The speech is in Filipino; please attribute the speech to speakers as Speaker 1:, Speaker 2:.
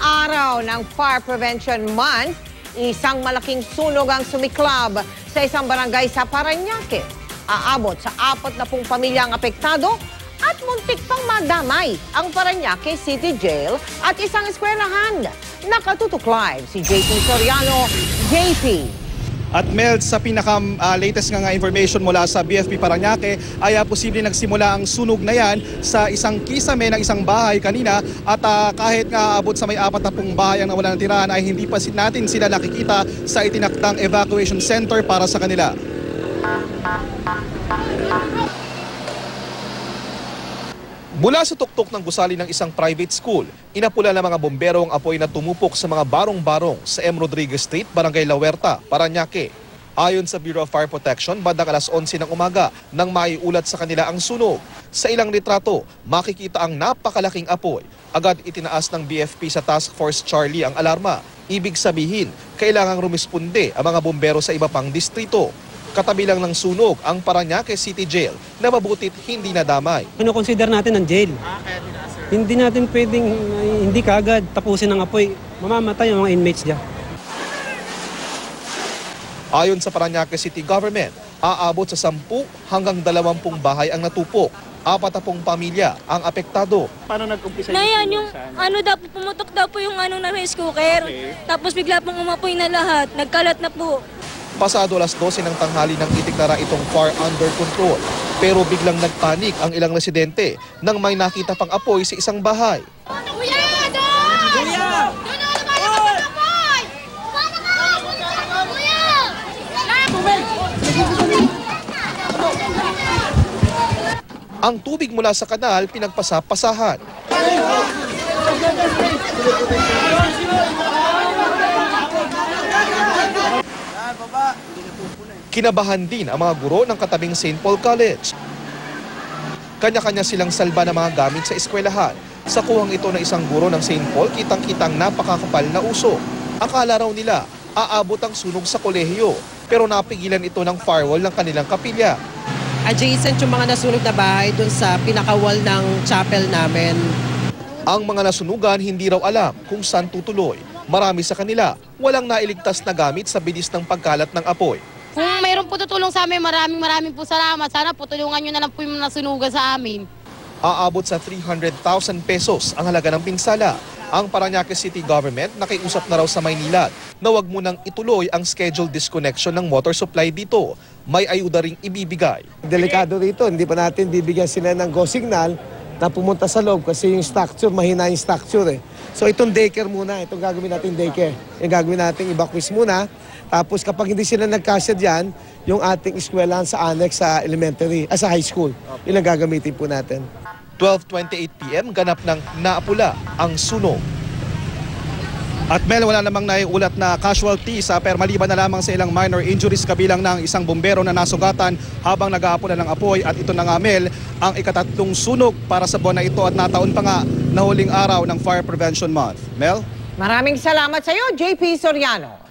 Speaker 1: araw ng Fire Prevention Month, isang malaking sunog ang sumiklab sa isang barangay sa Parañaque. Aabot sa 40 pamilya ang apektado at muntik pang madamay ang Parañaque City Jail at isang eskwelahan. Nakatutok live si JP Soriano. JP.
Speaker 2: At Mel, sa pinaka-latest nga information mula sa BFP Parañaque ay posible nagsimula ang sunog na yan sa isang kisame ng isang bahay kanina at kahit nga abot sa may 40 bahay ang nawala ng tirahan ay hindi pa natin sila nakikita sa itinakdang evacuation center para sa kanila. Mula sa tuktok ng gusali ng isang private school, inapula ng mga bombero ang apoy na tumupok sa mga barong-barong sa M. Rodriguez Street, Barangay La Huerta, Parañaque. Ayon sa Bureau of Fire Protection, bandang alas 11 ng umaga nang maiulat sa kanila ang sunog. Sa ilang litrato, makikita ang napakalaking apoy. Agad itinaas ng BFP sa Task Force Charlie ang alarma. Ibig sabihin, kailangang rumisponde ang mga bombero sa iba pang distrito. Katabi lang ng sunog ang Parañaque City Jail na mabutit hindi nadamay.
Speaker 3: Consider natin ang jail. Hindi natin pwedeng, hindi kaagad tapusin ang apoy. Mamamatay ang mga inmates diyan.
Speaker 2: Ayon sa Parañaque City Government, aabot sa 10 hanggang 20 bahay ang natupok. 40 pamilya ang apektado.
Speaker 4: Paano nag-umpisa
Speaker 5: yung pumutok daw po yung na rice cooker. Okay. Tapos bigla pong umapoy na lahat. Nagkalat na po.
Speaker 2: Pasado alas 12 ng tanghali nang itiklara itong fire under control. Pero biglang nagpanik ang ilang residente nang may nakita pang apoy sa isang bahay.
Speaker 5: Kuya! Doon! Kuya! Doon na lumalabas ang apoy! Kuya!
Speaker 2: Ang tubig mula sa kanal pinagpasapasahan. Kinabahan din ang mga guro ng katabing St. Paul College. Kanya-kanya silang salba ng mga gamit sa eskwelahan. Sa kuhang ito ng isang guro ng St. Paul, kitang-kitang napakakapal na uso. Akala raw nila, aabot ang sunog sa kolehiyo. Pero napigilan ito ng firewall ng kanilang kapilya.
Speaker 6: Adjacent yung mga nasunog na bahay dun sa pinakawall ng chapel namin.
Speaker 2: Ang mga nasunugan hindi raw alam kung saan tutuloy. Marami sa kanila, walang nailigtas na gamit sa bilis ng pagkalat ng apoy.
Speaker 7: Kung mayroon po tutulong sa amin, maraming po salamat. Sana po tulungan nyo na lang po yung nasunugan sa amin.
Speaker 2: Aabot sa 300,000 pesos ang halaga ng pinsala. Ang Parañaque City Government nakiusap na raw sa Maynilad na wag munang ituloy ang scheduled disconnection ng water supply dito. May ayuda ring ibibigay.
Speaker 8: Delikado rito, hindi pa natin bibigyan sila ng go signal na pumunta sa loob kasi yung structure, mahina yung structure eh. So itong daycare muna, itong gagawin natin daycare. Yung gagawin natin evacuate muna. Tapos kapag hindi sila nagkasya dyan, yung ating eskwelahan sa annex sa elementary, sa high school, yun ang gagamitin po natin.
Speaker 2: 12:28 PM, ganap ng naapula ang sunog. At Mel, wala namang naiulat na casualties pero maliban na lamang sa ilang minor injuries kabilang ng isang bombero na nasugatan habang nag-aapula ng apoy. At ito na nga Mel, ang ikatatlong sunog para sa buwan na ito at nataon pa nga na huling araw ng Fire Prevention Month. Mel?
Speaker 1: Maraming salamat sa iyo, JP Soriano.